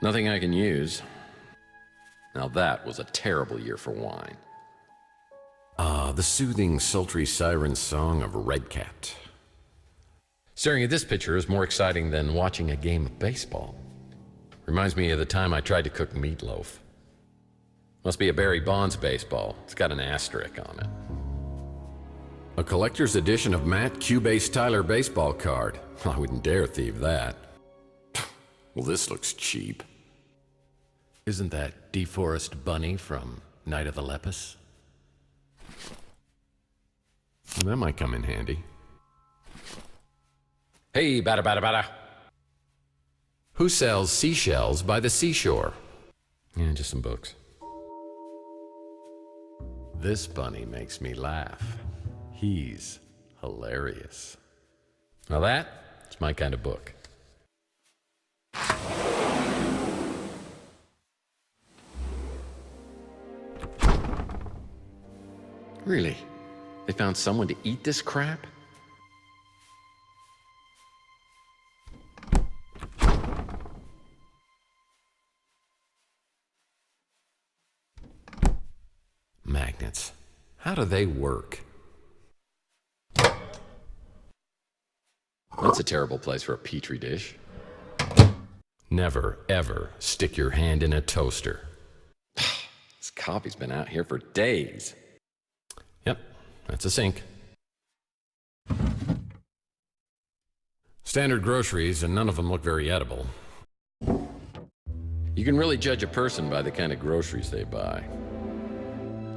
Nothing I can use. Now that was a terrible year for wine. The soothing, sultry siren song of a redcat. Staring at this picture is more exciting than watching a game of baseball. Reminds me of the time I tried to cook meatloaf. Must be a Barry Bonds baseball. It's got an asterisk on it. A collector's edition of Matt Cubase Tyler baseball card. I wouldn't dare thieve that. Well, this looks cheap. Isn't that DeForest Bunny from Night of the Lepus? Well, that might come in handy. Hey, bada bada bada. Who sells seashells by the seashore? Yeah, just some books. This bunny makes me laugh. He's hilarious. Now that's my kind of book. Really? They found someone to eat this crap? Magnets. How do they work? That's a terrible place for a petri dish. Never, ever stick your hand in a toaster. This coffee's been out here for days. Yep, that's a sink. Standard groceries, and none of them look very edible. You can really judge a person by the kind of groceries they buy.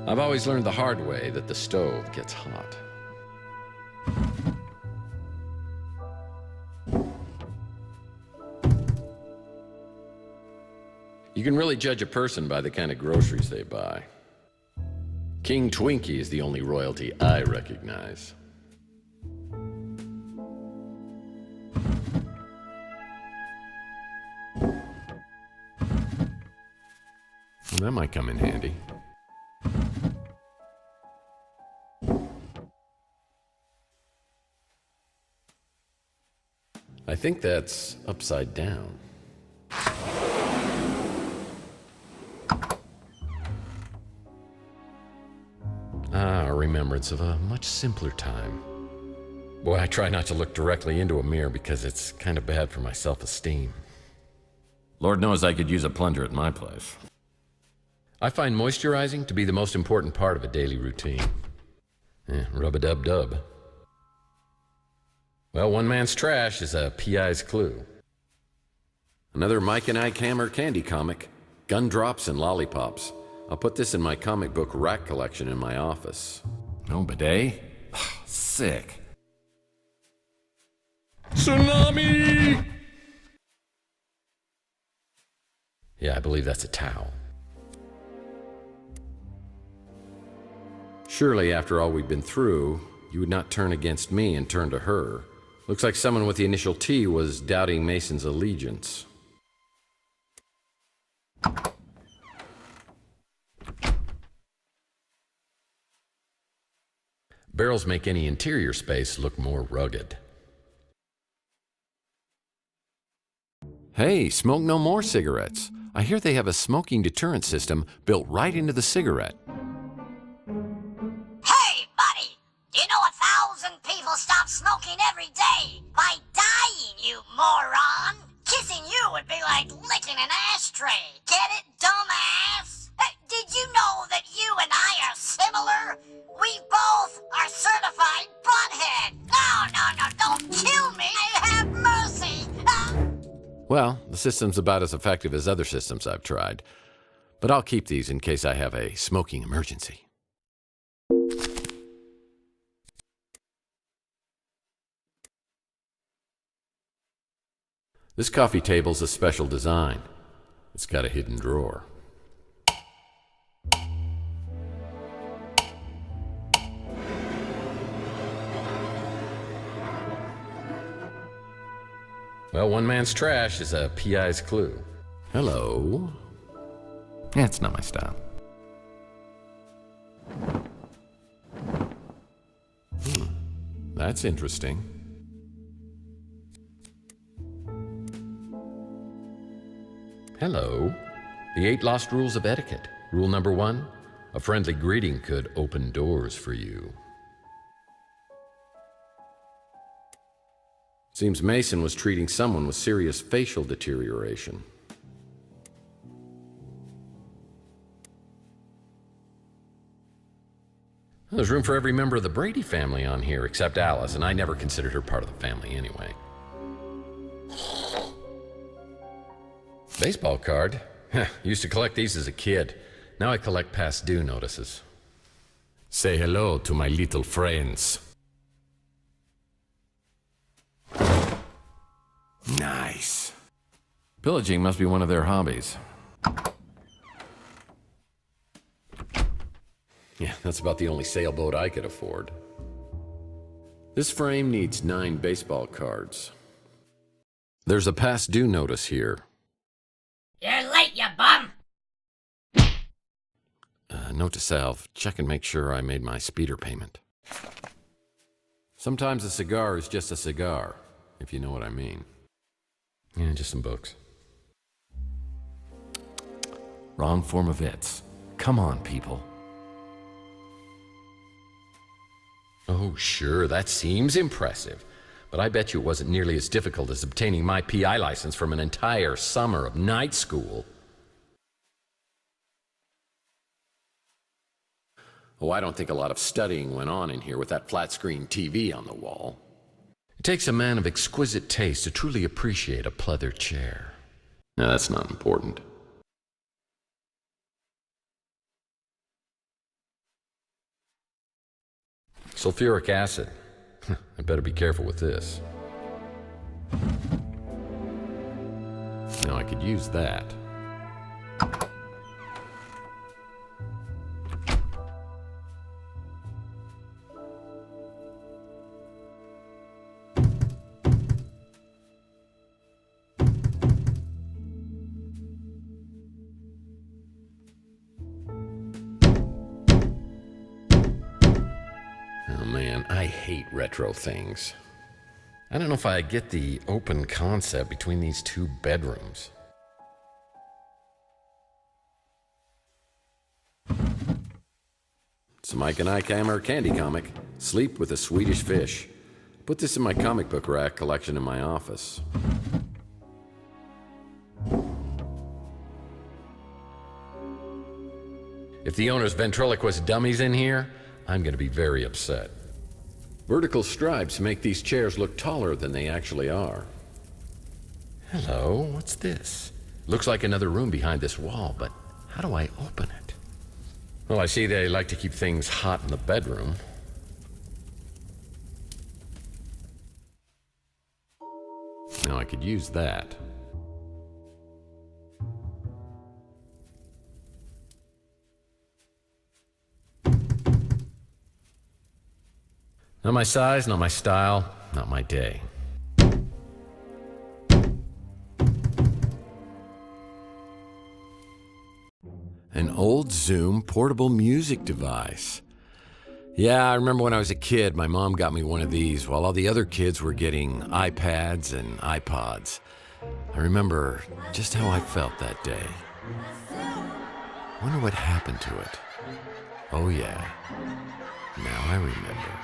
I've always learned the hard way that the stove gets hot. You can really judge a person by the kind of groceries they buy. King Twinkie is the only royalty I recognize. Well, that might come in handy. I think that's upside down. A remembrance of a much simpler time. Boy, I try not to look directly into a mirror because it's kind of bad for my self-esteem. Lord knows I could use a plunger at my place. I find moisturizing to be the most important part of a daily routine. Rub-a-dub-dub. Well, one man's trash is a PI's clue. Another Mike and Ike Hammer candy comic, Gumdrops and Lollipops. I'll put this in my comic book rack collection in my office. No bidet? Sick. Tsunami! Yeah, I believe that's a towel. Surely, after all we've been through, you would not turn against me and turn to her. Looks like someone with the initial T was doubting Mason's allegiance. Barrels make any interior space look more rugged. Hey, smoke no more cigarettes. I hear they have a smoking deterrent system built right into the cigarette. Hey, buddy! Do you know 1,000 people stop smoking every day by dying, you moron? Kissing you would be like licking an ashtray. Get it, dumbass? Did you know that you and I are similar? We both are certified butthead. No, don't kill me. Have mercy. Well, the system's about as effective as other systems I've tried. But I'll keep these in case I have a smoking emergency. This coffee table's a special design. It's got a hidden drawer. Well, one man's trash is a PI's clue. Hello. Yeah, it's not my style. That's interesting. Hello. The 8 lost rules of etiquette. Rule number 1, a friendly greeting could open doors for you. Seems Mason was treating someone with serious facial deterioration. There's room for every member of the Brady family on here except Alice, and I never considered her part of the family anyway. Baseball card? Used to collect these as a kid. Now I collect past due notices. Say hello to my little friends. Nice. Pillaging must be one of their hobbies. Yeah, that's about the only sailboat I could afford. This frame needs 9 baseball cards. There's a past due notice here. You're late, you bum! Note to self, check and make sure I made my speeder payment. Sometimes a cigar is just a cigar, if you know what I mean. Yeah, just some books. Wrong form of its. Come on, people. Oh, sure, that seems impressive. But I bet you it wasn't nearly as difficult as obtaining my PI license from an entire summer of night school. Oh, I don't think a lot of studying went on in here with that flat-screen TV on the wall. It takes a man of exquisite taste to truly appreciate a pleather chair. Now, that's not important. Sulfuric acid. I better be careful with this. Now I could use that. Oh man, I hate retro things. I don't know if I get the open concept between these 2 bedrooms. It's a Mike and I Hammer candy comic, Sleep with a Swedish Fish. Put this in my comic book rack collection in my office. If the owner's ventriloquist dummy's in here, I'm going to be very upset. Vertical stripes make these chairs look taller than they actually are. Hello, what's this? Looks like another room behind this wall, but how do I open it? Well, I see they like to keep things hot in the bedroom. Now I could use that. Not my size, not my style, not my day. An old Zoom portable music device. Yeah, I remember when I was a kid, my mom got me one of these while all the other kids were getting iPads and iPods. I remember just how I felt that day. Wonder what happened to it. Oh yeah, now I remember.